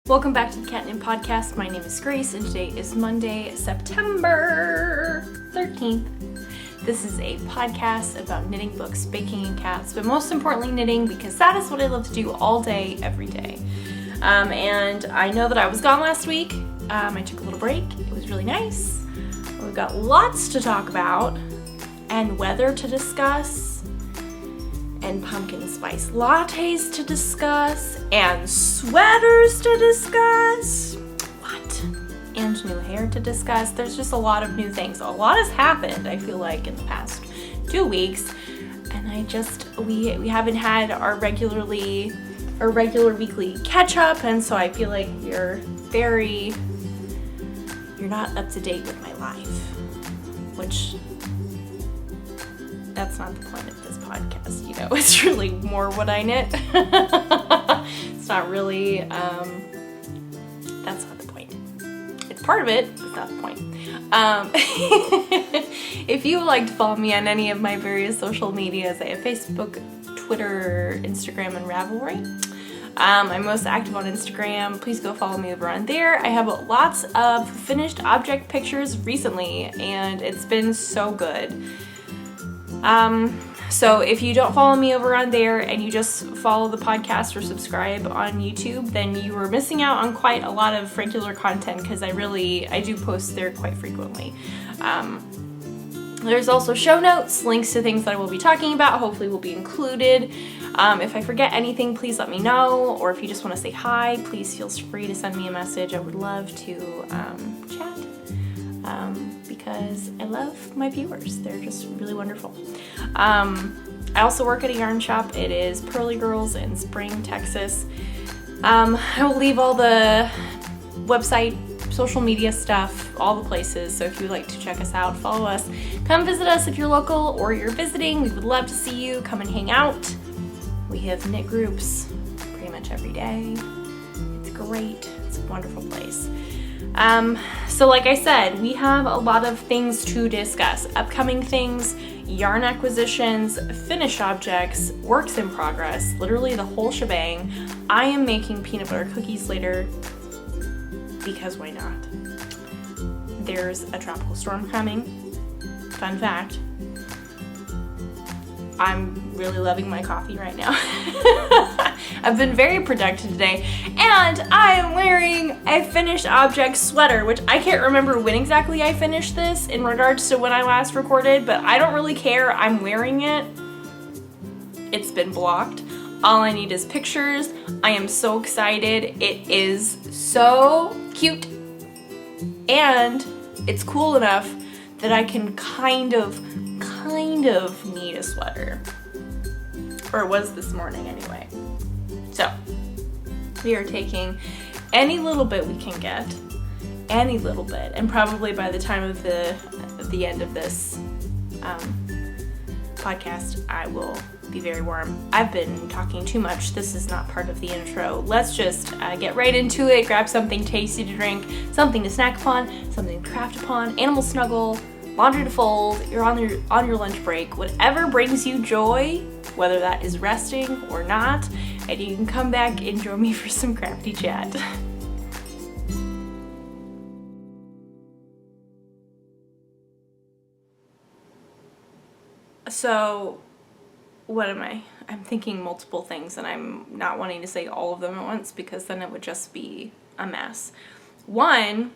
Welcome back to the Catnip Podcast. My name is Grace and today is Monday, September 13th. This is a podcast about knitting, books, baking, and cats, but most importantly knitting because that is what I love to do all day, every day. And I know that I was gone last week. I took a little break. It was really nice. We've got lots to talk about and weather to discuss and pumpkin spice lattes to discuss and sweaters to discuss. What? And new hair to discuss. There's just a lot of new things. A lot has happened, I feel like, in the past 2 weeks. And we haven't had our regular weekly catch up, and so I feel like you're not up to date with my life, which that's not the point of this podcast, you know. It's really more what I knit. It's not really, that's not the point. It's part of it, it's not the point. If you would like to follow me on any of my various social medias, I have Facebook, Twitter, Instagram, and Ravelry. I'm most active on Instagram. Please go follow me over on there. I have lots of finished object pictures recently, and it's been so good. So if you don't follow me over on there and you just follow the podcast or subscribe on YouTube, then you are missing out on quite a lot of regular content because I do post there quite frequently. There's also show notes, links to things that I will be talking about, hopefully will be included. If I forget anything, please let me know, or if you just want to say hi, please feel free to send me a message. I would love to chat. Because I love my viewers. They're just really wonderful. I also work at a yarn shop. It is Pearly Girls in Spring, Texas. I will leave all the website, social media stuff, all the places. So if you'd like to check us out, follow us, come visit us if you're local or you're visiting. We would love to see you. Come and hang out. We have knit groups pretty much every day. It's great. It's a wonderful place. So like I said, we have a lot of things to discuss. Upcoming things, yarn acquisitions, finished objects, works in progress, literally the whole shebang. I am making peanut butter cookies later because why not? There's a tropical storm coming. Fun fact. I'm really loving my coffee right now. I've been very productive today, and I am wearing a finished object sweater, which I can't remember when exactly I finished this in regards to when I last recorded, but I don't really care. I'm wearing it. It's been blocked. All I need is pictures. I am so excited. It is so cute, and it's cool enough that I can kind of need a sweater. Or it was this morning anyway. So, we are taking any little bit we can get, any little bit, and probably by the time of the end of this podcast, I will be very warm. I've been talking too much. This is not part of the intro. Let's just get right into it. Grab something tasty to drink, something to snack upon, something to craft upon, animal snuggle, laundry to fold. You're on your lunch break. Whatever brings you joy, whether that is resting or not, and you can come back and join me for some crafty chat. So, what am I? I'm thinking multiple things, and I'm not wanting to say all of them at once because then it would just be a mess. One,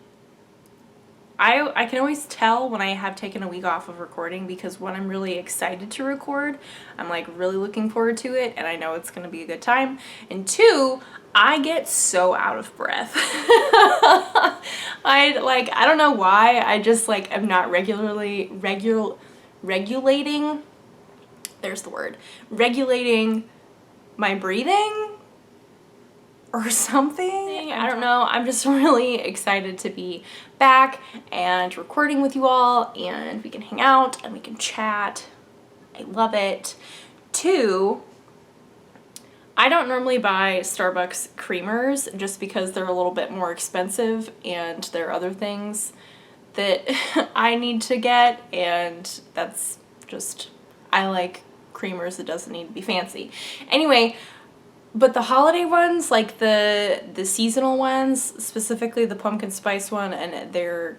I can always tell when I have taken a week off of recording because when I'm really excited to record, I'm like really looking forward to it and I know it's going to be a good time. And two, I get so out of breath. I don't know why, I just like am not regulating, there's the word, regulating my breathing or something. I don't know. I'm just really excited to be back and recording with you all, and we can hang out and we can chat. I love it. Two, I don't normally buy Starbucks creamers just because they're a little bit more expensive and there are other things that I need to get, and that's just, I like creamers. It doesn't need to be fancy. Anyway, But the holiday ones, like the seasonal ones, specifically the pumpkin spice one and their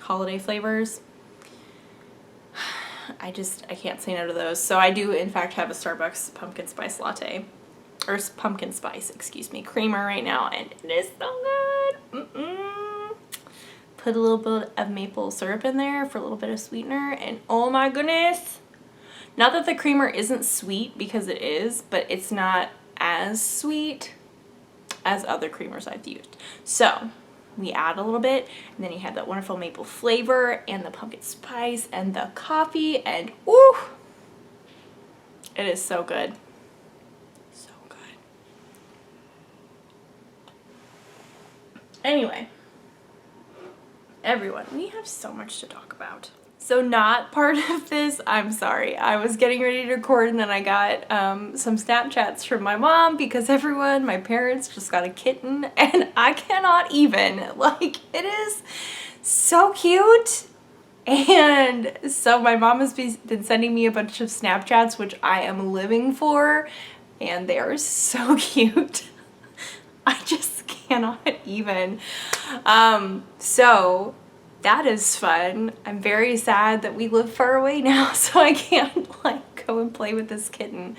holiday flavors, I can't say no to those. So I do in fact have a Starbucks pumpkin spice latte, or pumpkin spice, excuse me, creamer right now, and it is so good. Put a little bit of maple syrup in there for a little bit of sweetener, and oh my goodness. Not that the creamer isn't sweet, because it is, but it's not as sweet as other creamers I've used. So we add a little bit, and then you have that wonderful maple flavor and the pumpkin spice and the coffee, and ooh, it is so good. So good. Anyway, everyone, we have so much to talk about. So not part of this, I'm sorry. I was getting ready to record, and then I got some Snapchats from my mom, because my parents just got a kitten, and I cannot even, like, it is so cute. And so my mom has been sending me a bunch of Snapchats, which I am living for, and they are so cute. I just cannot even. So that is fun. I'm very sad that we live far away now, so I can't like go and play with this kitten.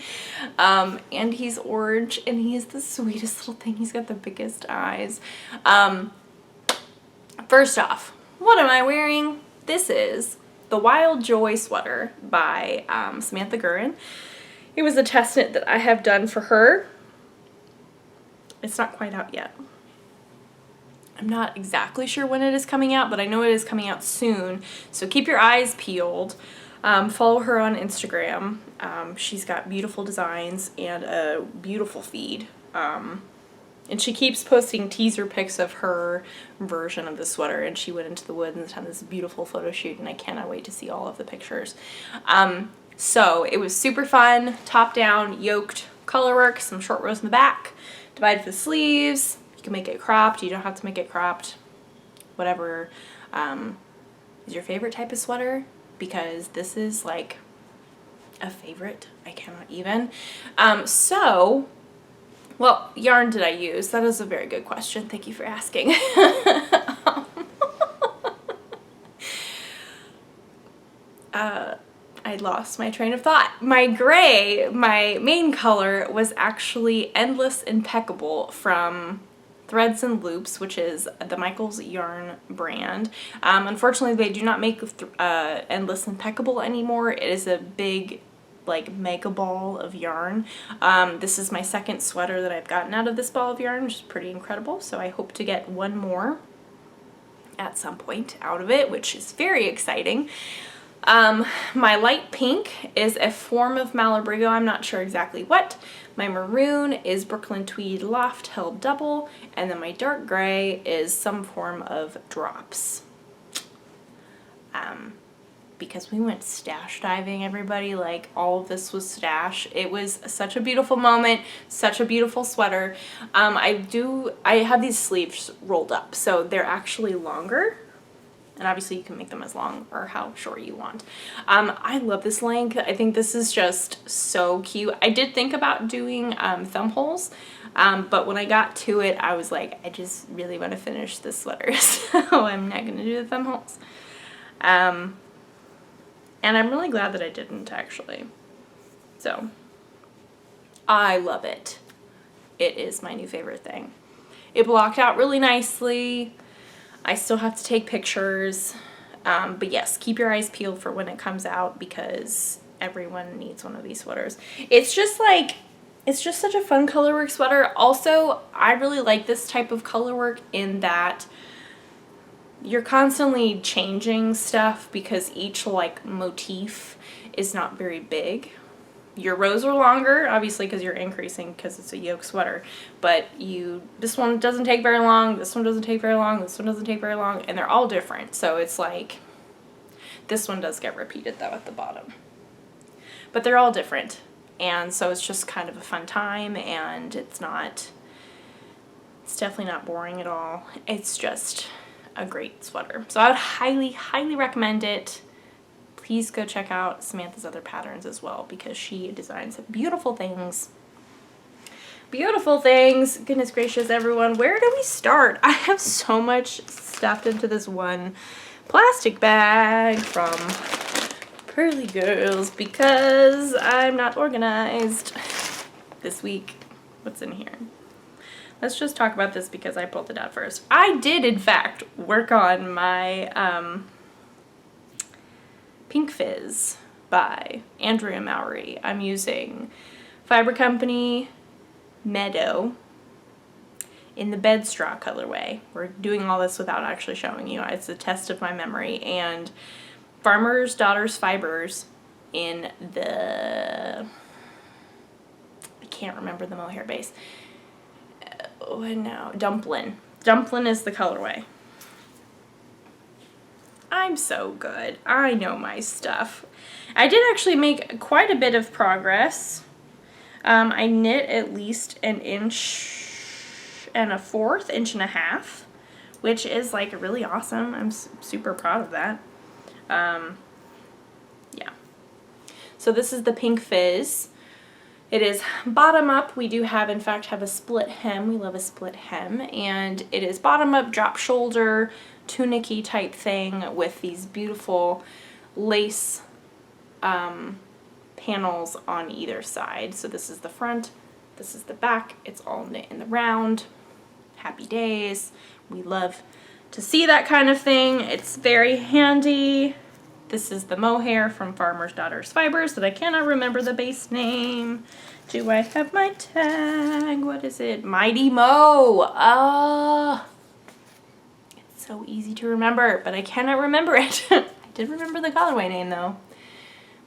And he's orange, and he is the sweetest little thing. He's got the biggest eyes. First off, what am I wearing? This is the Wild Joy sweater by Samantha Gurin. It was a test knit that I have done for her. It's not quite out yet. I'm not exactly sure when it is coming out, but I know it is coming out soon. So keep your eyes peeled. Follow her on Instagram. She's got beautiful designs and a beautiful feed. And she keeps posting teaser pics of her version of the sweater, and she went into the woods and had this beautiful photo shoot, and I cannot wait to see all of the pictures. So it was super fun, top down, yoked colorwork, some short rows in the back, divided for the sleeves. You can make it cropped, you don't have to make it cropped. Whatever is your favorite type of sweater, because this is like a favorite. I cannot even. What yarn did I use? That is a very good question. Thank you for asking. I lost my train of thought. My gray, my main color, was actually Endless Impeccable from Threads and Loops, which is the Michaels Yarn brand. Unfortunately, they do not make Endless Impeccable anymore. It is a big, like, mega ball of yarn. This is my second sweater that I've gotten out of this ball of yarn, which is pretty incredible. So I hope to get one more at some point out of it, which is very exciting. My light pink is a form of Malabrigo. I'm not sure exactly what. My maroon is Brooklyn Tweed Loft Held Double, and then my dark gray is some form of Drops. Because we went stash diving, everybody, like all of this was stash. It was such a beautiful moment, such a beautiful sweater. I have these sleeves rolled up, so they're actually longer. And obviously you can make them as long or how short you want. I love this length. I think this is just so cute. I did think about doing thumb holes, but when I got to it, I was like, I just really want to finish this sweater, so I'm not going to do the thumb holes. And I'm really glad that I didn't, actually. So, I love it. It is my new favorite thing. It blocked out really nicely. I still have to take pictures, but yes, keep your eyes peeled for when it comes out, because everyone needs one of these sweaters. It's just such a fun colorwork sweater. Also, I really like this type of colorwork in that you're constantly changing stuff, because each like motif is not very big. Your rows are longer, obviously, because you're increasing because it's a yoke sweater, but this one doesn't take very long, this one doesn't take very long, this one doesn't take very long, and they're all different. So it's like, this one does get repeated though at the bottom, but they're all different, and so it's just kind of a fun time, and it's definitely not boring at all. It's just a great sweater. So I would highly, highly recommend it. Please go check out Samantha's other patterns as well, because she designs beautiful things. beautiful things. Goodness gracious, everyone. Where do we start? I have so much stuffed into this one plastic bag from Pearly Girls because I'm not organized this week. What's in here? Let's just talk about this because I pulled it out first. I did, in fact, work on my Pink Fizz by Andrea Mowry. I'm using Fiber Company Meadow in the bed straw colorway. We're doing all this without actually showing you. It's a test of my memory. And Farmer's Daughter's Fibers in the, I can't remember the Mohair base. Oh, no, Dumplin'. Dumplin' is the colorway. I'm so good. I know my stuff. I did actually make quite a bit of progress. I knit at least 1 1/4 1.5 inches, which is like really awesome. I'm super proud of that. Yeah. So this is the Pink Fizz. It is bottom up. We do have, in fact, have a split hem. We love a split hem. And it is bottom up, drop shoulder, tunic-y type thing with these beautiful lace panels on either side. So this is the front, this is the back. It's all knit in the round. Happy days. We love to see that kind of thing. It's very handy. This is the Mohair from Farmer's Daughter's Fibers that I cannot remember the base name. Do I have my tag? What is it? Mighty Mo. It's so easy to remember, but I cannot remember it. I did remember the colorway name though.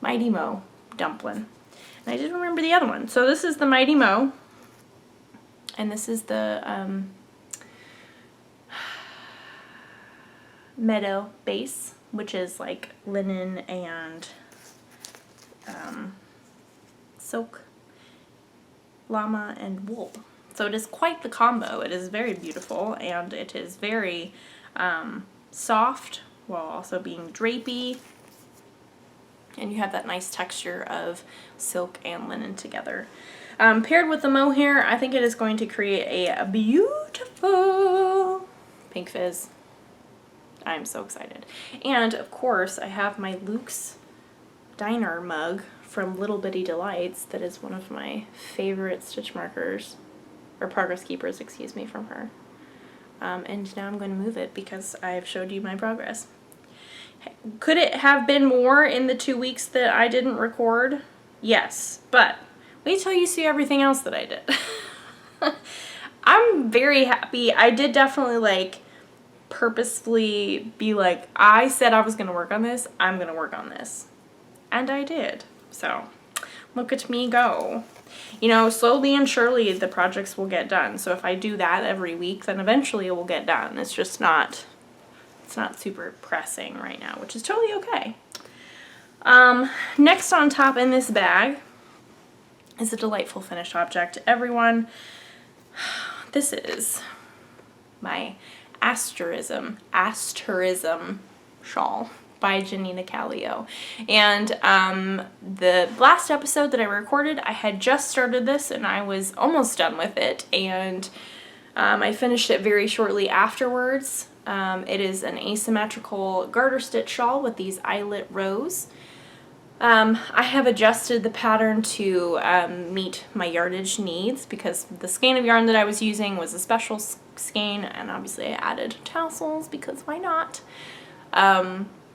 Mighty Mo Dumplin'. And I did remember the other one. So this is the Mighty Mo. And this is the Meadow base, which is like linen and silk, llama, and wool. So it is quite the combo. It is very beautiful and it is very soft while also being drapey. And you have that nice texture of silk and linen together. Paired with the Mohair, I think it is going to create a beautiful Pink Fizz. I'm so excited. And of course, I have my Luke's Diner mug from Little Bitty Delights. That is one of my favorite stitch markers, or progress keepers, excuse me, from her. And now I'm going to move it because I've showed you my progress. Could it have been more in the 2 weeks that I didn't record? Yes, but wait till you see everything else that I did. I'm very happy. I did definitely like purposefully be like, I said I was going to work on this, I'm going to work on this. And I did. So look at me go. You know, slowly and surely the projects will get done. So if I do that every week, then eventually it will get done. It's just not, it's not super pressing right now, which is totally okay. Next on top in this bag is a delightful finished object. Everyone, this is my Asterism Shawl by Janina Callio. And the last episode that I recorded, I had just started this and I was almost done with it, and I finished it very shortly afterwards. It is an asymmetrical garter stitch shawl with these eyelet rows. I have adjusted the pattern to meet my yardage needs because the skein of yarn that I was using was a special skein, and obviously I added tassels because why not?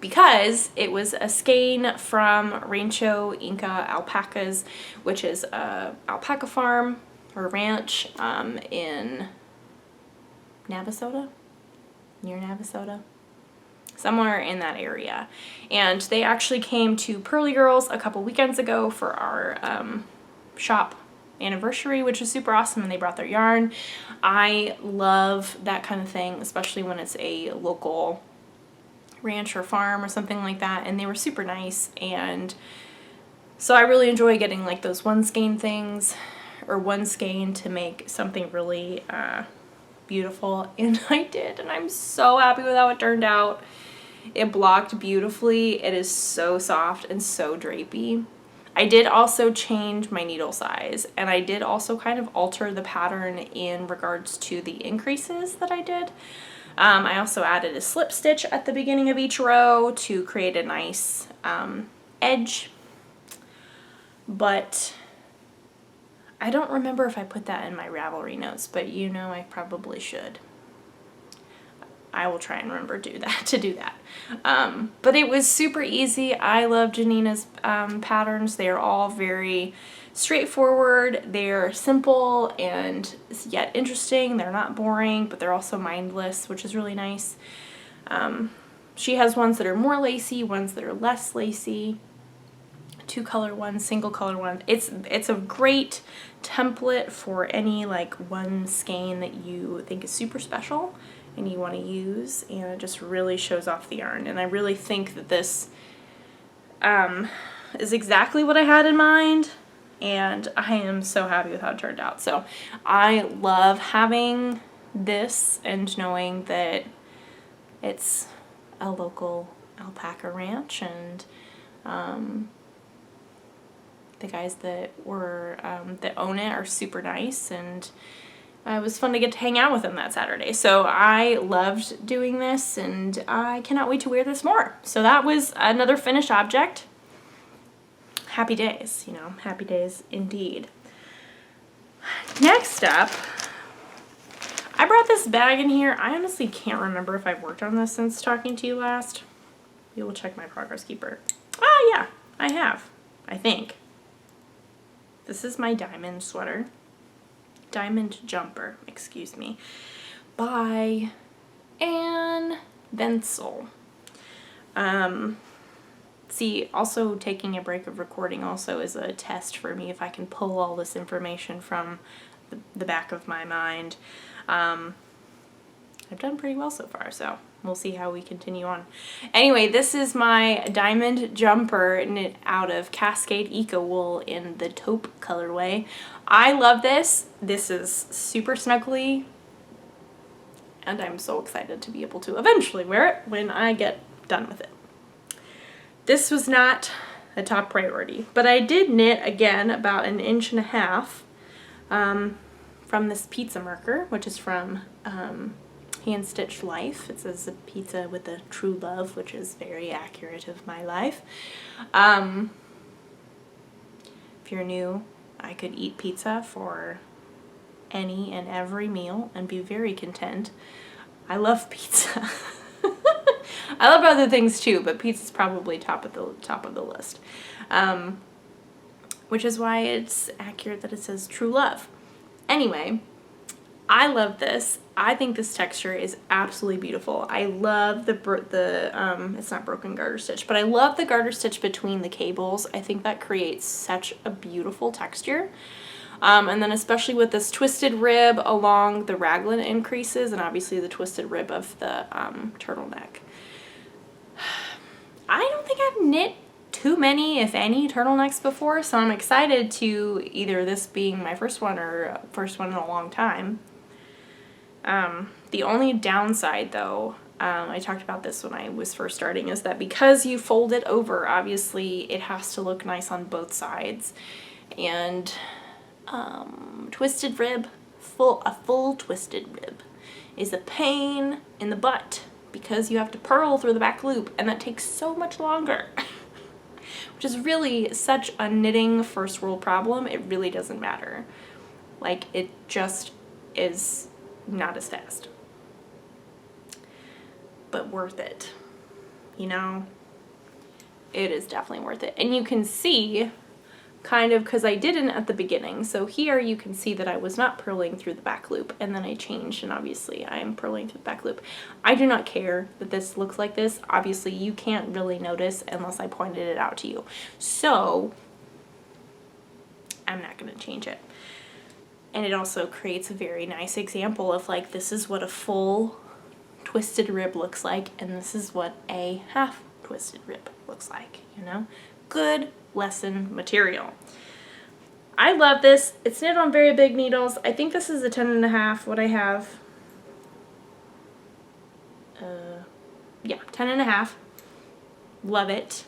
Because it was a skein from Rancho Inca Alpacas, which is a alpaca farm or ranch in Navasota, near Navasota. Somewhere in that area. And they actually came to Pearly Girls a couple weekends ago for our shop anniversary, which was super awesome, and they brought their yarn. I love that kind of thing, especially when it's a local ranch or farm or something like that, and they were super nice. And so I really enjoy getting like those one skein things, or one skein to make something really beautiful, and I did, and I'm so happy with how it turned out. It blocked beautifully. It is so soft and so drapey. I did also change my needle size, and I did also kind of alter the pattern in regards to the increases that I did. I also added a slip stitch at the beginning of each row to create a nice edge, but I don't remember if I put that in my Ravelry notes, but you know I probably should. I will try and remember to do that. But it was super easy. I love Janina's patterns. They are all very straightforward. They're simple and yet interesting. They're not boring, but they're also mindless, which is really nice. She has ones that are more lacy, ones that are less lacy, 2-color ones, single color ones. It's a great template for any like one skein that you think is super special and you want to use, and it just really shows off the yarn. And I really think that this is exactly what I had in mind, and I am so happy with how it turned out. So I love having this and knowing that it's a local alpaca ranch, and the guys that own it are super nice, and it was fun to get to hang out with them that Saturday. So I loved doing this, and I cannot wait to wear this more. So that was another finished object. Happy days, you know, happy days indeed. Next up, I brought this bag in here. I honestly can't remember if I've worked on this since talking to you last. We will check my progress keeper. Oh yeah, I have, I think. This is my diamond sweater. Diamond jumper, excuse me, by Anne Venzel. See, also taking a break of recording also is a test for me if I can pull all this information from the back of my mind. I've done pretty well so far, so we'll see how we continue on. Anyway, this is my diamond jumper knit out of Cascade Eco Wool in the taupe colorway. I love this. This is super snuggly, and I'm so excited to be able to eventually wear it when I get done with it. This was not a top priority, but I did knit again about 1.5 inches from this pizza marker, which is from Hand Stitched Life. It says a pizza with a true love, which is very accurate of my life. If you're new, I could eat pizza for any and every meal and be very content. I love pizza. I love other things too, but pizza's probably top of the list. Which is why it's accurate that it says true love. Anyway, I love this. I think this texture is absolutely beautiful. I love it's not broken garter stitch, but I love the garter stitch between the cables. I think that creates such a beautiful texture. And then especially with this twisted rib along the raglan increases, and obviously the twisted rib of the turtleneck. I don't think I've knit too many, if any, turtlenecks before, so I'm excited to either this being my first one or first one in a long time. The only downside though, I talked about this when I was first starting, is that because you fold it over, obviously it has to look nice on both sides. And twisted rib, a full twisted rib is a pain in the butt because you have to purl through the back loop, and that takes so much longer. Which is really such a knitting first world problem. It really doesn't matter. Like, it just is not as fast. But worth it. You know? It is definitely worth it. And you can see, kind of, because I didn't at the beginning. So here you can see that I was not purling through the back loop, and then I changed, and obviously I am purling through the back loop. I do not care that this looks like this. Obviously you can't really notice unless I pointed it out to you. So I'm not going to change it. And it also creates a very nice example of, like, this is what a full twisted rib looks like, and this is what a half twisted rib looks like, you know? Good lesson material. I love this. It's knit on very big needles. I think this is a 10.5, what I have. Yeah, 10.5. Love it.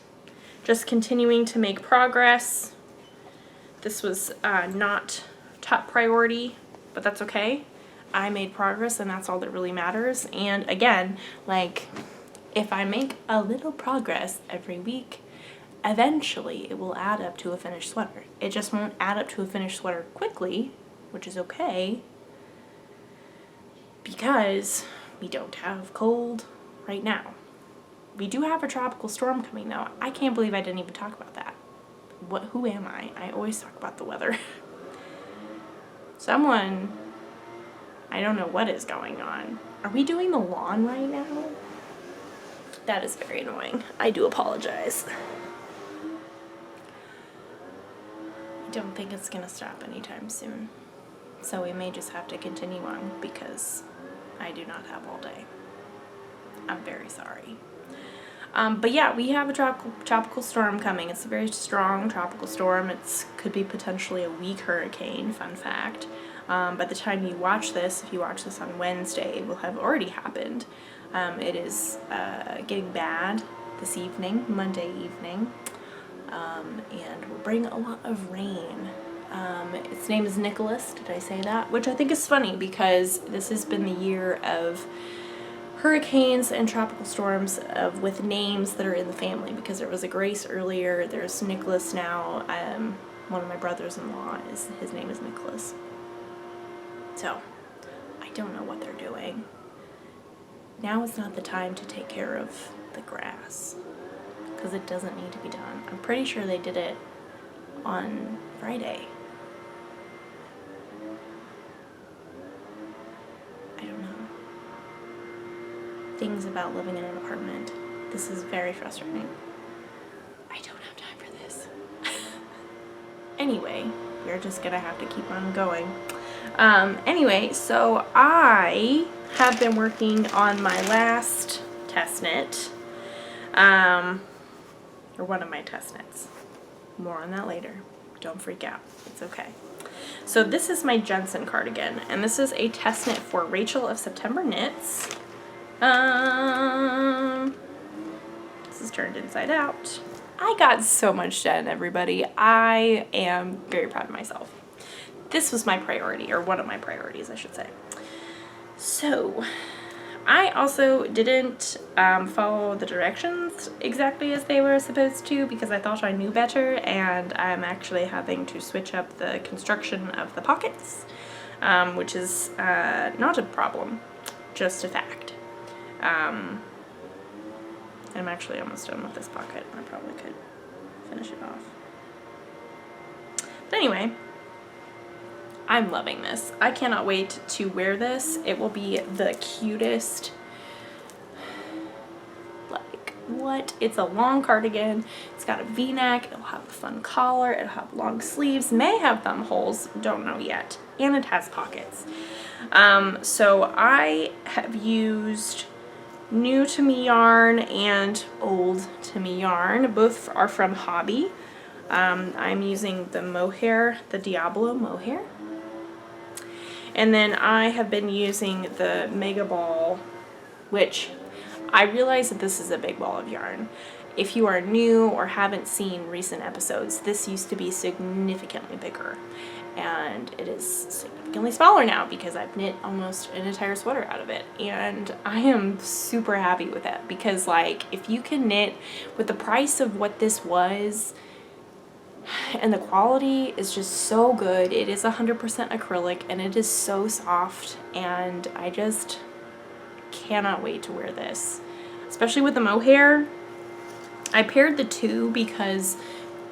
Just continuing to make progress This was not top priority, but that's okay. I made progress, and that's all that really matters. And again, like, if I make a little progress every week, eventually it will add up to a finished sweater. It just won't add up to a finished sweater quickly, which is okay, because we don't have cold right now. We do have a tropical storm coming though. I can't believe I didn't even talk about that. Who am I? I always talk about the weather. Someone, I don't know what is going on. Are we doing the lawn right now? That is very annoying. I do apologize. I don't think it's gonna stop anytime soon. So we may just have to continue on because I do not have all day. I'm very sorry. But yeah, we have a tropical storm coming. It's a very strong tropical storm. It could be potentially a weak hurricane, fun fact. By the time you watch this, if you watch this on Wednesday, it will have already happened. It is getting bad this evening, Monday evening, and will bring a lot of rain. Its name is Nicholas, did I say that? Which I think is funny because this has been the year of hurricanes and tropical storms with names that are in the family, because there was a Grace earlier, there's Nicholas now. One of my brothers-in-law, his name is Nicholas. So, I don't know what they're doing. Now is not the time to take care of the grass, because it doesn't need to be done. I'm pretty sure they did it on Friday. I don't know. Things about living in an apartment. This is very frustrating. I don't have time for this. Anyway, we're just gonna have to keep on going. Anyway, so I have been working on my last test knit, or one of my test knits. More on that later. Don't freak out. It's okay. So this is my Jensen cardigan, and this is a test knit for Rachel of September Knits. This is turned inside out. I got so much done, everybody. I am very proud of myself. This was my priority, or one of my priorities, I should say. So, I also didn't follow the directions exactly as they were supposed to because I thought I knew better, and I'm actually having to switch up the construction of the pockets, which is not a problem, just a fact. I'm actually almost done with this pocket. I probably could finish it off. But anyway, I'm loving this. I cannot wait to wear this. It will be the cutest, like, what? It's a long cardigan. It's got a V-neck. It'll have a fun collar. It'll have long sleeves. May have thumb holes. Don't know yet. And it has pockets. So I have used new to me yarn and old to me yarn. Both are from Hobby. I'm using the Mohair, the Diablo Mohair. And then I have been using the Mega Ball, which I realize that this is a big ball of yarn. If you are new or haven't seen recent episodes, this used to be significantly bigger. And it is significantly smaller now because I've knit almost an entire sweater out of it. And I am super happy with that because, like, if you can knit with the price of what this was, and the quality is just so good. It is 100% acrylic and it is so soft, and I just cannot wait to wear this. Especially with the mohair. I paired the two because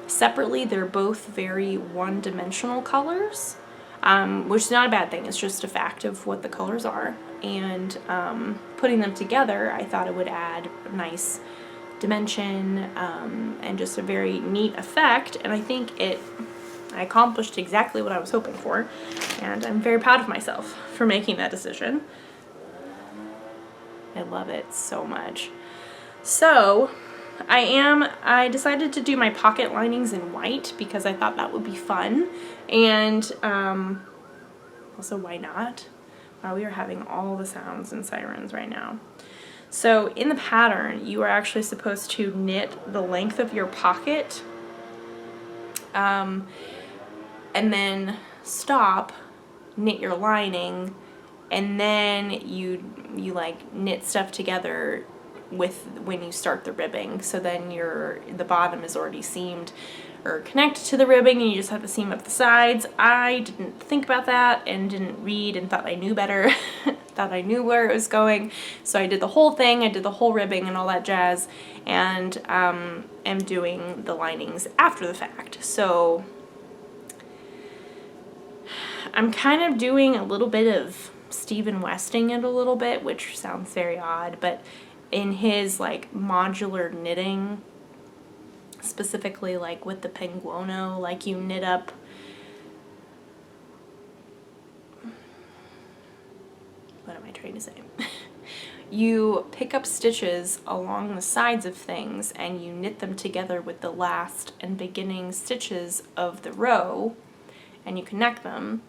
separately they're both very one-dimensional colors, which is not a bad thing. It's just a fact of what the colors are. And putting them together, I thought it would add a nice dimension and just a very neat effect, and I think I accomplished exactly what I was hoping for, and I'm very proud of myself for making that decision. I love it so much. So I decided to do my pocket linings in white because I thought that would be fun, and also why not? Wow, we are having all the sounds and sirens right now. So in the pattern, you are actually supposed to knit the length of your pocket and then stop, knit your lining, and then you like knit stuff together with when you start the ribbing. So then the bottom is already seamed or connected to the ribbing, and you just have to seam up the sides. I didn't think about that and didn't read and thought I knew better. Thought I knew where it was going. So I did the whole thing. I did the whole ribbing and all that jazz, and am doing the linings after the fact. So I'm kind of doing a little bit of Stephen Westing it a little bit, which sounds very odd, but in his like modular knitting, specifically like with the Penguono, like you knit up what am I trying to say? You pick up stitches along the sides of things and you knit them together with the last and beginning stitches of the row, and you connect them.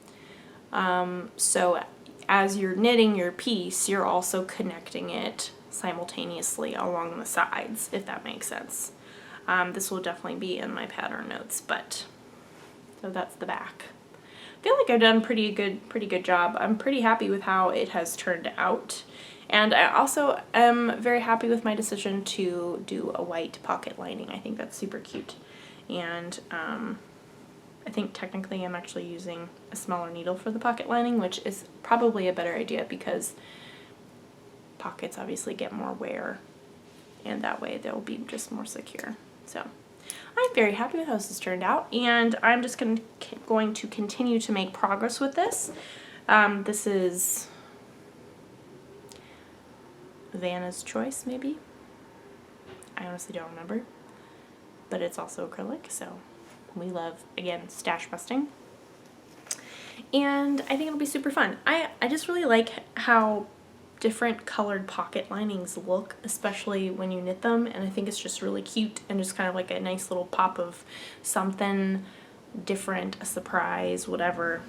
So as you're knitting your piece, you're also connecting it simultaneously along the sides, if that makes sense. This will definitely be in my pattern notes, but so that's the back. I feel like I've done pretty good job. I'm pretty happy with how it has turned out. And I also am very happy with my decision to do a white pocket lining. I think that's super cute. And I think technically I'm actually using a smaller needle for the pocket lining, which is probably a better idea because pockets obviously get more wear, and that way they'll be just more secure. So I'm very happy with how this has turned out, and I'm just going to continue to make progress with this. This is Vanna's Choice, maybe? I honestly don't remember, but it's also acrylic, so we love, again, stash busting. And I think it'll be super fun. I just really like how different colored pocket linings look, especially when you knit them, and I think it's just really cute and just kind of like a nice little pop of something different, a surprise, whatever.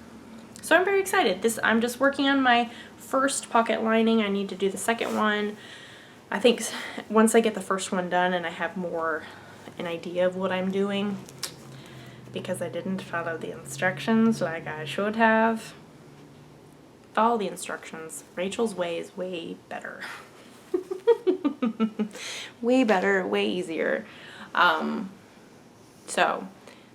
So I'm very excited. I'm just working on my first pocket lining. I need to do the second one. I think once I get the first one done and I have more an idea of what I'm doing, because I didn't follow the instructions like I should have. Follow the instructions. Rachel's way is way better. Way better, way easier. So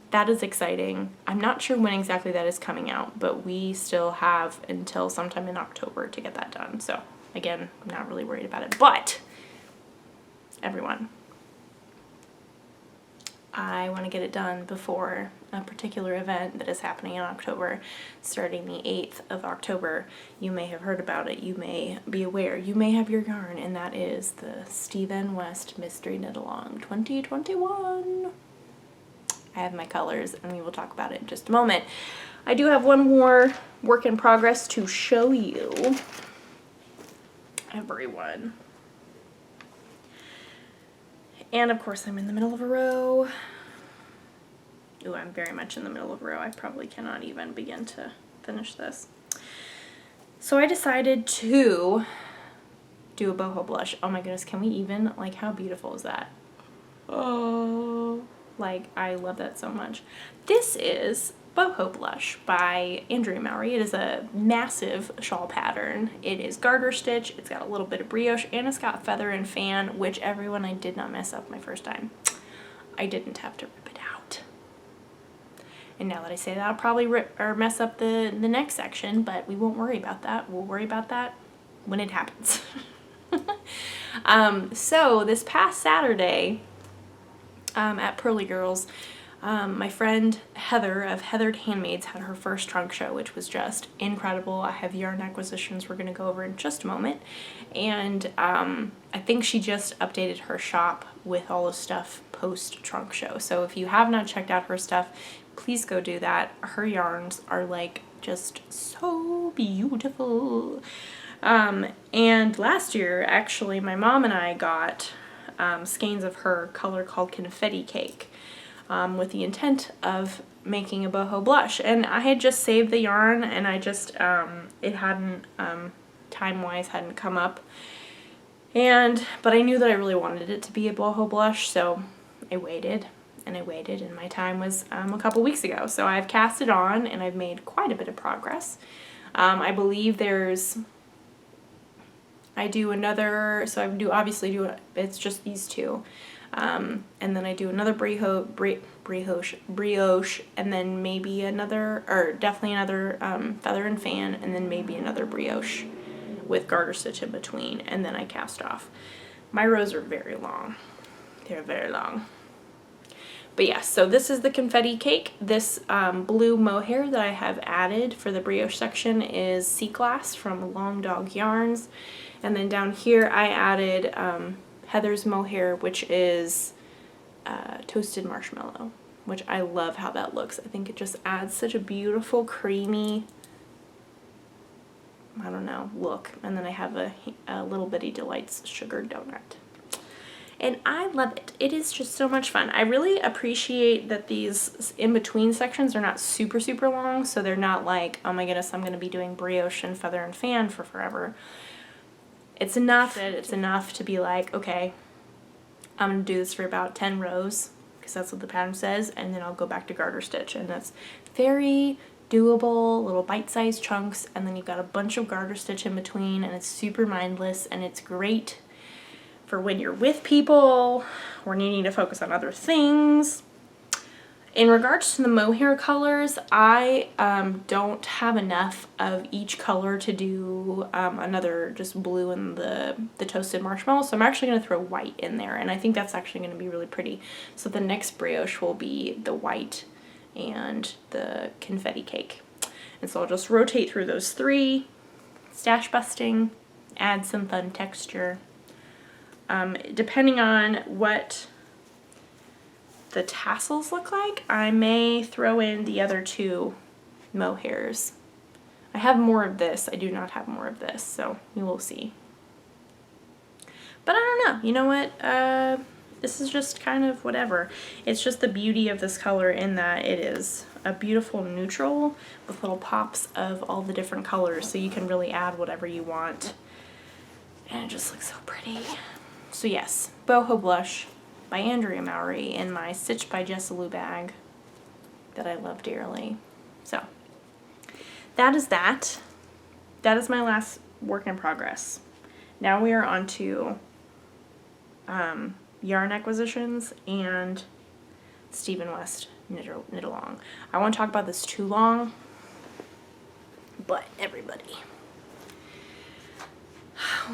that is exciting. I'm not sure when exactly that is coming out, but we still have until sometime in October to get that done. So again, I'm not really worried about it, but everyone, I want to get it done before a particular event that is happening in October, starting the 8th of October. You may have heard about it, you may be aware, you may have your yarn, and that is the Stephen West Mystery Knit Along 2021. I have my colors, and we will talk about it in just a moment. I do have one more work in progress to show you, everyone. And of course I'm in the middle of a row. Ooh, I'm very much in the middle of a row. I probably cannot even begin to finish this. So I decided to do a boho blush. Oh my goodness, can we even? Like, how beautiful is that? Oh, like, I love that so much. This is Boho Blush by Andrea Mowry. It is a massive shawl pattern. It is garter stitch, it's got a little bit of brioche, and it's got feather and fan, which everyone, I did not mess up my first time. I didn't have to rip it out. And now that I say that, I'll probably rip or mess up the next section, but we won't worry about that. We'll worry about that when it happens. So this past Saturday at Pearly Girls, my friend Heather of Heathered Handmaids had her first trunk show, which was just incredible. I have yarn acquisitions we're going to go over in just a moment. And I think she just updated her shop with all the stuff post trunk show. So if you have not checked out her stuff, please go do that. Her yarns are like just so beautiful. And last year, actually, my mom and I got skeins of her color called Confetti Cake, with the intent of making a boho blush. And I had just saved the yarn, and I just, it hadn't, time-wise hadn't come up. But I knew that I really wanted it to be a boho blush, so I waited. and I waited, and my time was a couple weeks ago. So I've cast it on and I've made quite a bit of progress. I believe I do another, so I do obviously do, it's just these two. And then I do another brioche, and then maybe another, or definitely another feather and fan, and then maybe another brioche with garter stitch in between, and then I cast off. My rows are very long. They're very long. But yes, so this is the confetti cake. This blue mohair that I have added for the brioche section is Sea Glass from Long Dog Yarns. And then down here I added Heather's mohair, which is toasted marshmallow, which I love how that looks. I think it just adds such a beautiful, creamy, I don't know, look. And then I have a Little Bitty Delights sugar donut. And I love it. It is just so much fun. I really appreciate that these in-between sections are not super, super long, so they're not like, oh my goodness, I'm going to be doing brioche and feather and fan for forever. It's enough to be like, okay, I'm going to do this for about 10 rows, because that's what the pattern says, and then I'll go back to garter stitch. And that's very doable, little bite-sized chunks, and then you've got a bunch of garter stitch in between, and it's super mindless, and it's great for when you're with people or needing to focus on other things. In regards to the mohair colors, I don't have enough of each color to do another just blue and the toasted marshmallow, so I'm actually going to throw white in there, and I think that's actually going to be really pretty. So the next brioche will be the white and the confetti cake. And so I'll just rotate through those three, stash busting, add some fun texture. Depending on what the tassels look like, I may throw in the other two mohairs. I have more of this. I do not have more of this, so we will see. But I don't know. You know what? This is just kind of whatever. It's just the beauty of this color in that it is a beautiful neutral with little pops of all the different colors, so you can really add whatever you want. And it just looks so pretty. So yes, Boho Blush by Andrea Mowry in my Stitched by Jessalou bag that I love dearly. So that is that. That is my last work in progress. Now we are on to yarn acquisitions and Stephen West knit along. I won't talk about this too long, but everybody.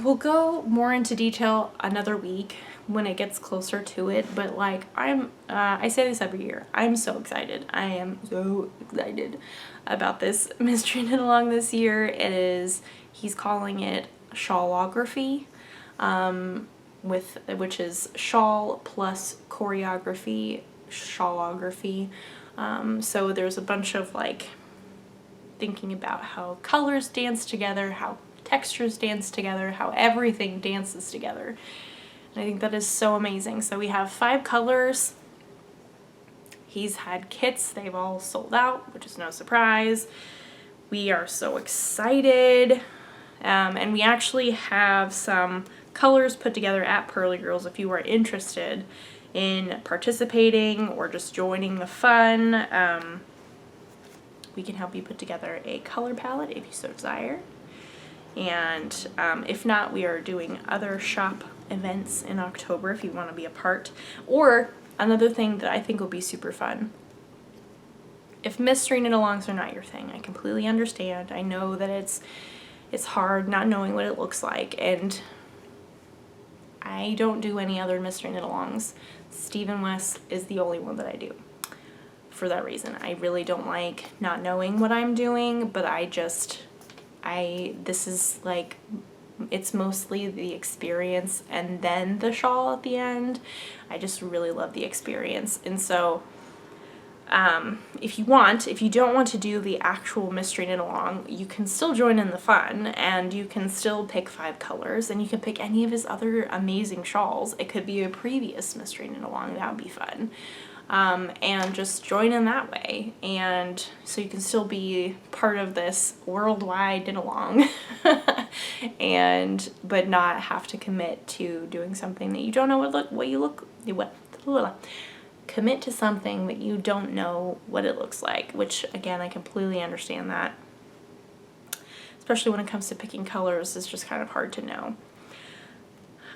We'll go more into detail another week when it gets closer to it, but like I say this every year, I'm so excited. I am so excited about this mystery knit along this year. He's calling it Shawlography, which is shawl plus choreography, Shawlography. So there's a bunch of like thinking about how colors dance together, how textures dance together, how everything dances together. And I think that is so amazing. So we have 5 colors. He's had kits, they've all sold out, which is no surprise. We are so excited. And we actually have some colors put together at Pearly Girls if you are interested in participating or just joining the fun. We can help you put together a color palette if you so desire. And if not, we are doing other shop events in October if you want to be a part. Or another thing that I think will be super fun. If mystery knit-alongs are not your thing, I completely understand. I know that it's hard not knowing what it looks like, and I don't do any other mystery knit-alongs. Stephen West is the only one that I do. For that reason, I really don't like not knowing what I'm doing, but this is like, it's mostly the experience and then the shawl at the end. I just really love the experience. And so if you don't want to do the actual mystery knit along, you can still join in the fun, and you can still pick 5 colors, and you can pick any of his other amazing shawls. It could be a previous mystery knit along, that would be fun. And just join in that way, and so you can still be part of this worldwide knit along but not have to commit to doing something that you don't know commit to something that you don't know what it looks like, which again, I completely understand that. Especially when it comes to picking colors, it's just kind of hard to know.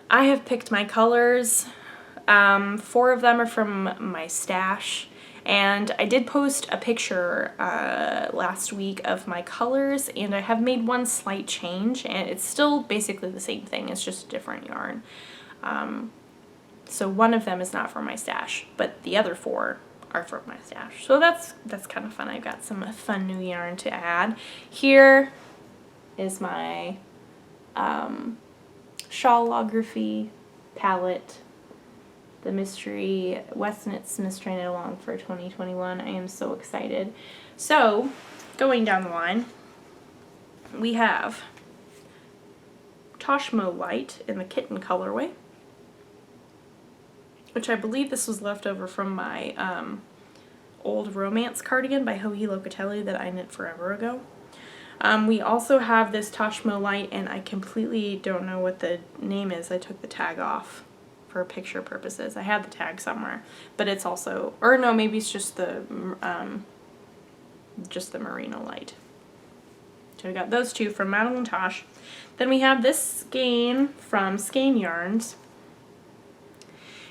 I have picked my colors. 4 of them are from my stash, and I did post a picture last week of my colors, and I have made one slight change, and it's still basically the same thing, it's just a different yarn. So one of them is not from my stash, but the other 4 are from my stash. So that's kind of fun. I've got some fun new yarn to add. Here is my Shawlography palette, the mystery Westnitz Mystery Knit Along for 2021. I am so excited. So going down the line, we have Toshmo Light in the kitten colorway, which I believe this was left over from my old romance cardigan by Joji Locatelli that I knit forever ago. We also have this Toshmo Light, and I completely don't know what the name is. I took the tag off for picture purposes. I had the tag somewhere, but it's also, or no, maybe it's just the Merino Light. So we got those 2 from Madeline Tosh. Then we have this skein from Skein Yarns,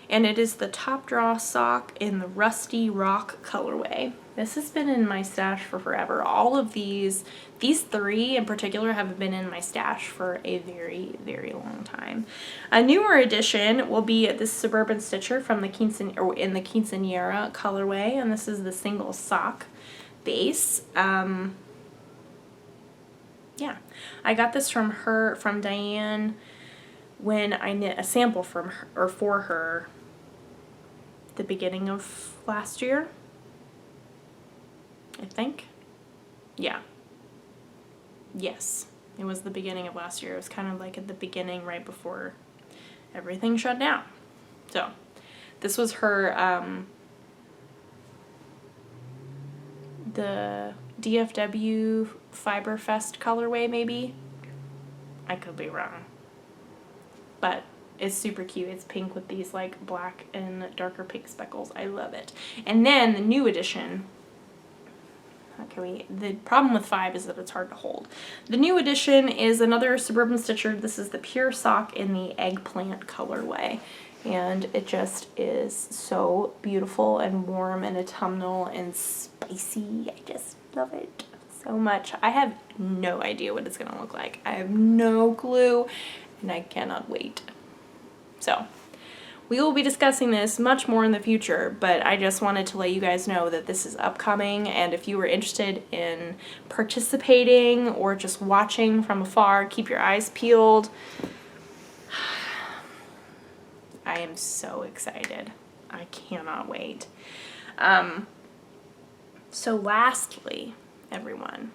and it is the Top Draw Sock in the Rusty Rock colorway. This has been in my stash for forever. All of these 3 in particular have been in my stash for a very, very long time. A newer addition will be this Suburban Stitcher from the in the Quinceañera colorway, and this is the single sock base. Yeah, I got this from Diane when I knit a sample from her, or for her, the beginning of last year, I think. Yeah. Yes, it was the beginning of last year. It was kind of like at the beginning, right before everything shut down. So this was her, the DFW Fiberfest colorway, maybe. I could be wrong, but it's super cute. It's pink with these like black and darker pink speckles. I love it. And then the new edition, the problem with 5 is that it's hard to hold. The new edition is another Suburban Stitcher. This is the Pure Sock in the Eggplant colorway, and it just is so beautiful and warm and autumnal and spicy. I just love it so much. I have no idea what it's gonna look like. I have no clue, and I cannot wait. So we will be discussing this much more in the future, but I just wanted to let you guys know that this is upcoming, and if you were interested in participating or just watching from afar, keep your eyes peeled. I am so excited. I cannot wait. So lastly, everyone,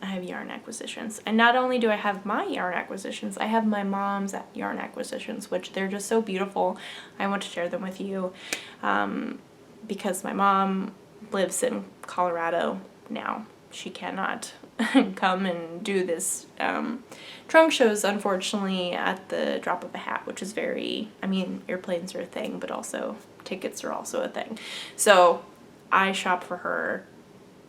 I have yarn acquisitions. And not only do I have my yarn acquisitions, I have my mom's yarn acquisitions, which they're just so beautiful. I want to share them with you because my mom lives in Colorado now. She cannot come and do this trunk shows, unfortunately, at the drop of a hat, which is very, I mean, airplanes are a thing, but also tickets are also a thing. So I shop for her,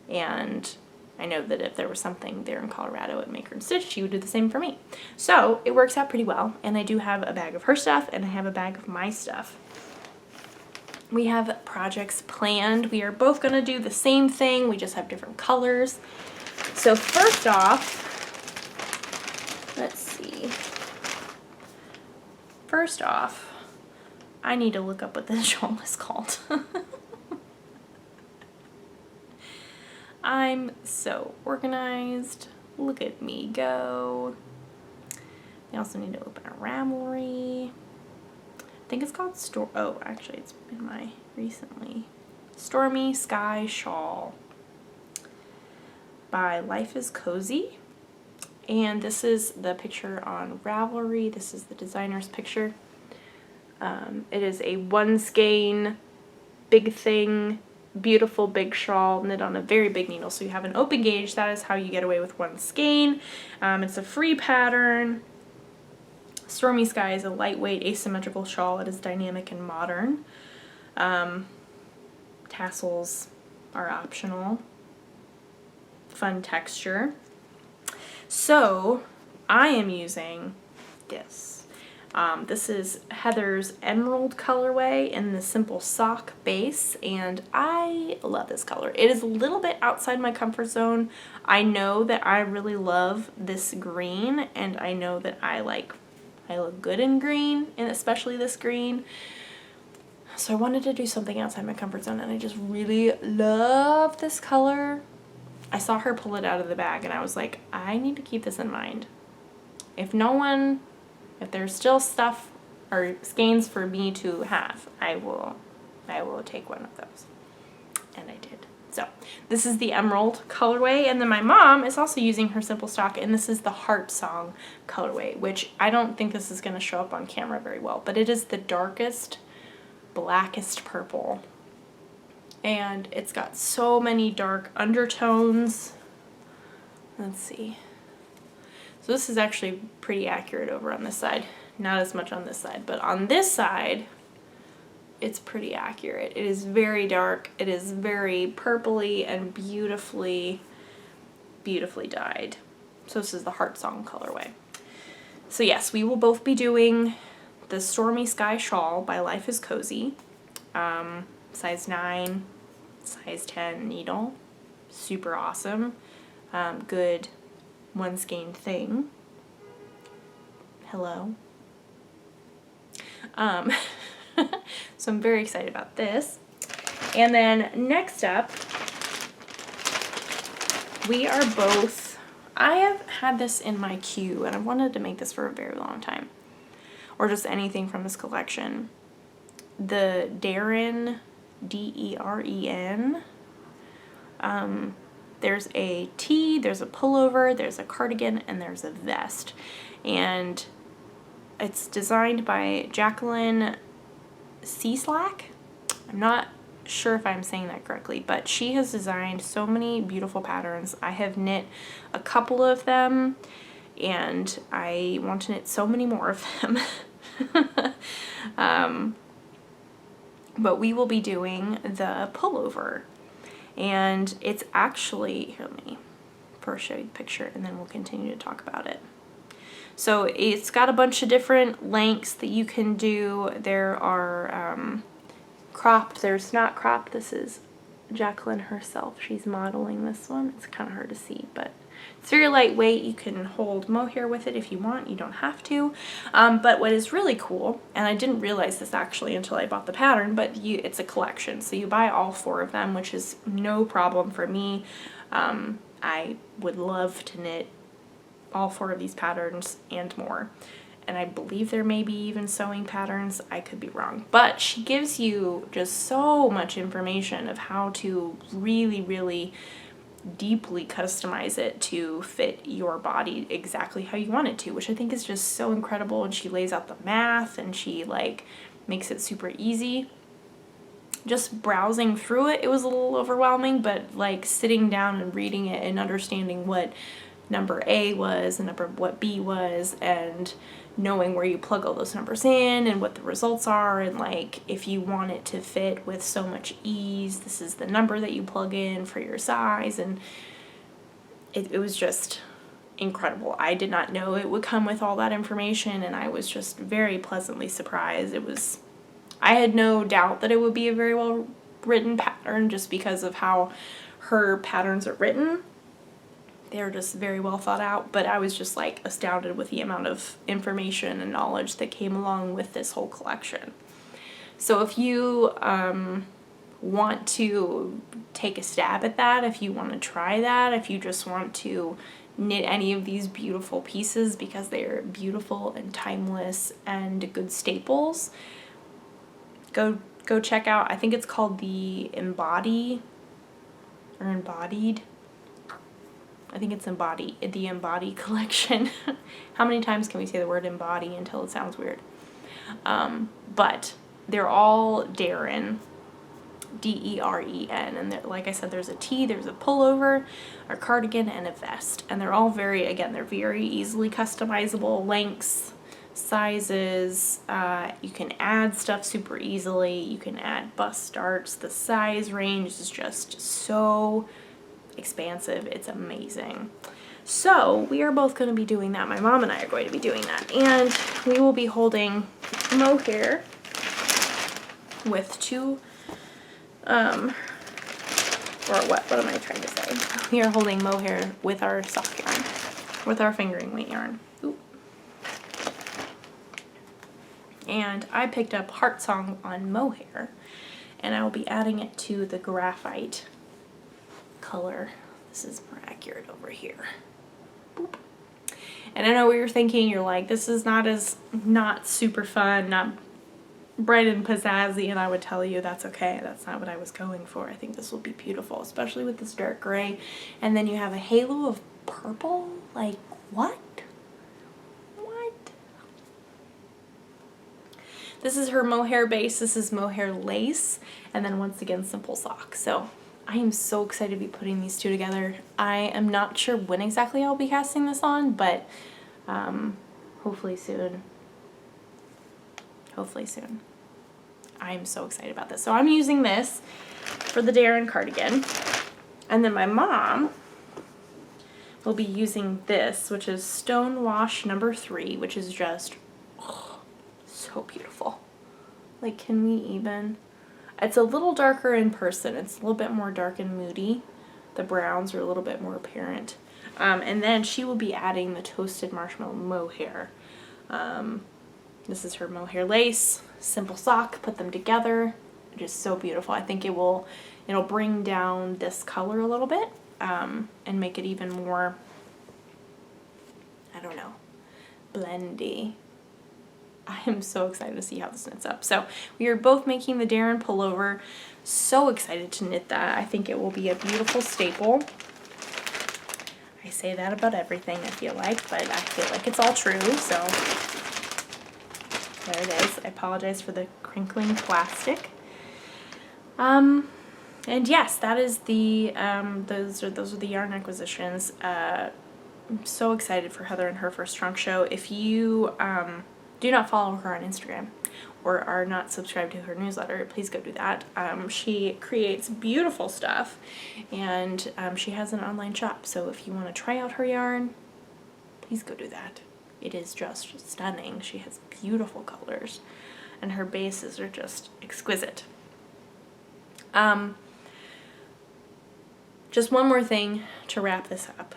and I know that if there was something there in Colorado at Maker and Stitch, she would do the same for me. So it works out pretty well, and I do have a bag of her stuff, and I have a bag of my stuff. We have projects planned. We are both going to do the same thing, we just have different colors. So first off, let's see. First off, I need to look up what this shawl is called. I'm so organized. Look at me go. I also need to open a Ravelry. I think it's called oh, actually it's in my recently. Stormy Sky Shawl by Life is Cozy. And this is the picture on Ravelry. This is the designer's picture. It is a one skein, big thing, beautiful big shawl knit on a very big needle. So you have an open gauge. That is how you get away with one skein. It's a free pattern. Stormy Sky is a lightweight asymmetrical shawl. It is dynamic and modern. Tassels are optional. Fun texture. So I am using this. This is Heather's Emerald colorway in the Simple Sock base, and I love this color. It is a little bit outside my comfort zone. I know that I really love this green, and I know that I look good in green, and especially this green. So I wanted to do something outside my comfort zone, and I just really love this color. I saw her pull it out of the bag, and I was like, I need to keep this in mind. If there's still stuff or skeins for me to have, I will take one of those. And I did. So this is the Emerald colorway, and then my mom is also using her Simple Stock, and this is the Heart Song colorway, which I don't think this is going to show up on camera very well, but it is the darkest, blackest purple. And it's got so many dark undertones. Let's see. So this is actually pretty accurate over on this side. Not as much on this side, but on this side, it's pretty accurate. It is very dark. It is very purpley and beautifully, beautifully dyed. So this is the Heart Song colorway. So yes, we will both be doing the Stormy Sky Shawl by Life is Cozy. Size 9, size 10 needle. Super awesome. Good one skein thing. Hello. So I'm very excited about this. And then next up, we are both, I have had this in my queue, and I've wanted to make this for a very long time, or just anything from this collection. The Daren, D-E-R-E-N. There's a tee, there's a pullover, there's a cardigan, and there's a vest. And it's designed by Jacqueline Cieslak. I'm not sure if I'm saying that correctly, but she has designed so many beautiful patterns. I have knit a couple of them, and I want to knit so many more of them. But we will be doing the pullover, and it's actually, here, let me first show you the picture and then we'll continue to talk about it. So it's got a bunch of different lengths that you can do. There are cropped, there's not cropped. This is Jacqueline herself. She's modeling this one. It's kind of hard to see, but it's very lightweight. You can hold mohair with it if you want. You don't have to. But what is really cool, and I didn't realize this actually until I bought the pattern, but it's a collection. So you buy all 4 of them, which is no problem for me. I would love to knit all 4 of these patterns and more. And I believe there may be even sewing patterns. I could be wrong. But she gives you just so much information of how to really, really deeply customize it to fit your body exactly how you want it to, which I think is just so incredible. And she lays out the math, and she makes it super easy. Just browsing through it, it was a little overwhelming, but sitting down and reading it and understanding what number A was and what B was, and knowing where you plug all those numbers in and what the results are, and if you want it to fit with so much ease, this is the number that you plug in for your size. And it was just incredible. I did not know it would come with all that information, and I was just very pleasantly surprised. I had no doubt that it would be a very well written pattern just because of how her patterns are written. They're just very well thought out, but I was just astounded with the amount of information and knowledge that came along with this whole collection. So if you want to take a stab at that, if you want to try that, if you just want to knit any of these beautiful pieces because they're beautiful and timeless and good staples, go check out, I think it's called the Embodied. I think it's the Embody collection. How many times can we say the word embody until it sounds weird? But they're all Daren, D-E-R-E-N, and like I said, there's a tee, there's a pullover, a cardigan, and a vest, and they're all they're very easily customizable lengths, sizes. You can add stuff super easily. You can add bust darts. The size range is just so expansive. It's amazing. So we are both going to be doing that. My mom and I are going to be doing that. And we will be holding Mohair with two, or what am I trying to say? We are holding Mohair with our sock yarn, with our fingering weight yarn. Ooh. And I picked up Heart Song on Mohair, and I will be adding it to the graphite color. This is more accurate over here. Boop. And I know what you're thinking. You're like, this is not super fun, not bright and pizzazzy, and I would tell you that's okay. That's not what I was going for. I think this will be beautiful, especially with this dark gray. And then you have a halo of purple. Like, what? What? This is her Mohair base. This is Mohair lace. And then once again, simple sock. So I am so excited to be putting these two together. I am not sure when exactly I'll be casting this on, but hopefully soon. Hopefully soon. I'm so excited about this. So I'm using this for the Daren cardigan. And then my mom will be using this, which is Stonewash number 3, which is just so beautiful. Like, can we even... It's a little darker in person. It's a little bit more dark and moody. The browns are a little bit more apparent. And then she will be adding the Toasted Marshmallow Mohair. This is her Mohair lace, simple sock, put them together. Just so beautiful. I think it'll bring down this color a little bit, and make it even more, I don't know, blendy. I am so excited to see how this knits up. So we are both making the Daren pullover. So excited to knit that. I think it will be a beautiful staple. I say that about everything, I feel like, but I feel like it's all true, so there it is. I apologize for the crinkling plastic. And yes, that is the those are the yarn acquisitions. I'm so excited for Heather and her first trunk show. If you do not follow her on Instagram or are not subscribed to her newsletter, please go do that. She creates beautiful stuff, and she has an online shop. So if you want to try out her yarn, please go do that. It is just stunning. She has beautiful colors, and her bases are just exquisite. Just one more thing to wrap this up.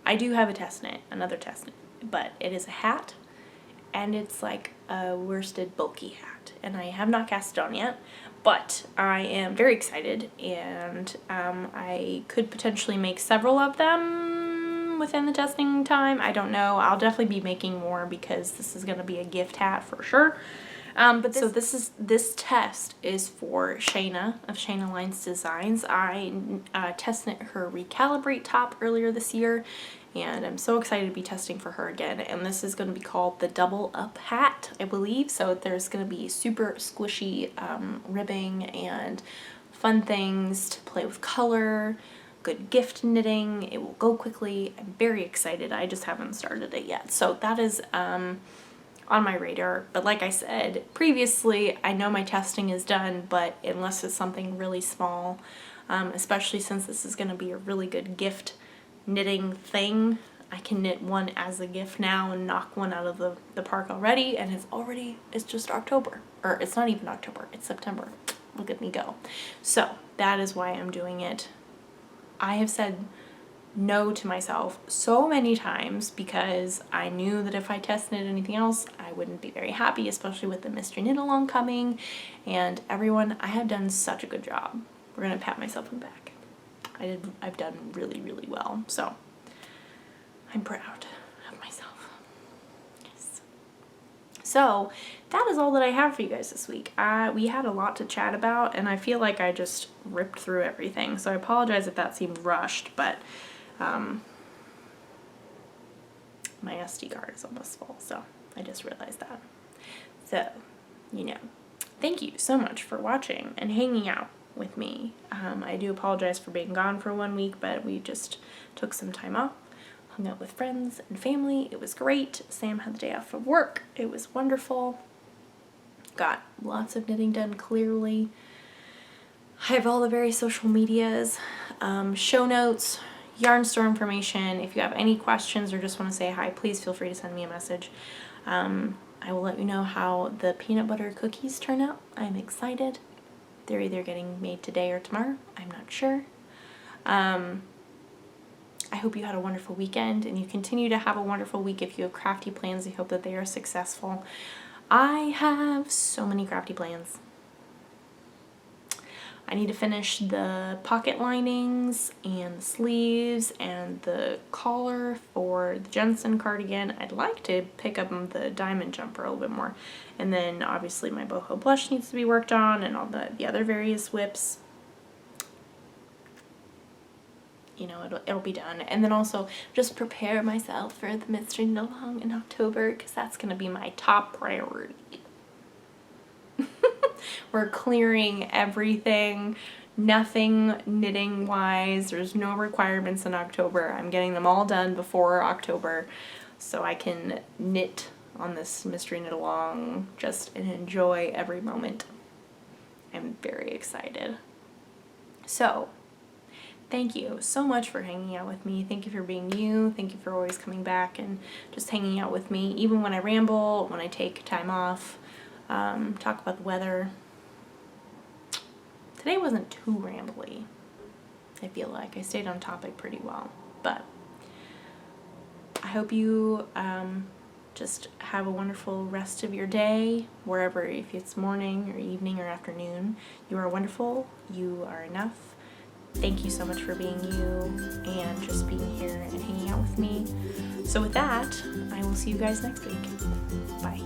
I do have a test knit, another test knit, but it is a hat, and it's like a worsted bulky hat, and I have not cast it on yet, but I am very excited, and I could potentially make several of them within the testing time. I don't know. I'll definitely be making more because this is going to be a gift hat for sure. But this test is for Shayna of Shayna Lines Designs. I test knit her Recalibrate top earlier this year, and I'm so excited to be testing for her again. And this is going to be called the Double Up Hat, I believe. So there's going to be super squishy ribbing and fun things to play with color, good gift knitting. It will go quickly. I'm very excited. I just haven't started it yet. So that is on my radar. But like I said previously, I know my testing is done, but unless it's something really small, especially since this is going to be a really good gift knitting thing, I can knit one as a gift now and knock one out of the park already, and it's just October. Or it's not even October, it's September. Look at me go. So that is why I'm doing it. I have said no to myself so many times because I knew that if I test knit anything else, I wouldn't be very happy, especially with the mystery knit along coming. And everyone, I have done such a good job. We're gonna pat myself on the back. I've done really, really well. So I'm proud of myself. Yes. So that is all that I have for you guys this week. We had a lot to chat about, and I feel like I just ripped through everything. So I apologize if that seemed rushed, but my SD card is almost full, so I just realized that. So, thank you so much for watching and hanging out with me. I do apologize for being gone for 1 week, but we just took some time off. hung out with friends and family. It was great. Sam had the day off of work. It was wonderful. Got lots of knitting done clearly. I have all the various social medias, show notes, yarn store information. If you have any questions or just want to say hi, please feel free to send me a message. I will let you know how the peanut butter cookies turn out. I'm excited. They're either getting made today or tomorrow. I'm not sure. I hope you had a wonderful weekend and you continue to have a wonderful week. If you have crafty plans, I hope that they are successful. I have so many crafty plans. I need to finish the pocket linings and the sleeves and the collar for the Jensen cardigan. I'd like to pick up the diamond jumper a little bit more. And then obviously my Boho Blush needs to be worked on and all the other various whips. You know, it'll be done. And then also just prepare myself for the Mystery Knit Along in October because that's going to be my top priority. We're clearing everything, nothing knitting wise. There's no requirements in October. I'm getting them all done before October so I can knit on this Mystery Knit Along just and enjoy every moment. I'm very excited. So, thank you so much for hanging out with me. Thank you for being you. Thank you for always coming back and just hanging out with me, even when I ramble, when I take time off. Talk about the weather. Today wasn't too rambly. I feel like I stayed on topic pretty well, but I hope you just have a wonderful rest of your day, wherever, if it's morning or evening or afternoon. You are wonderful. You are enough. Thank you so much for being you and just being here and hanging out with me. So with that, I will see you guys next week. Bye.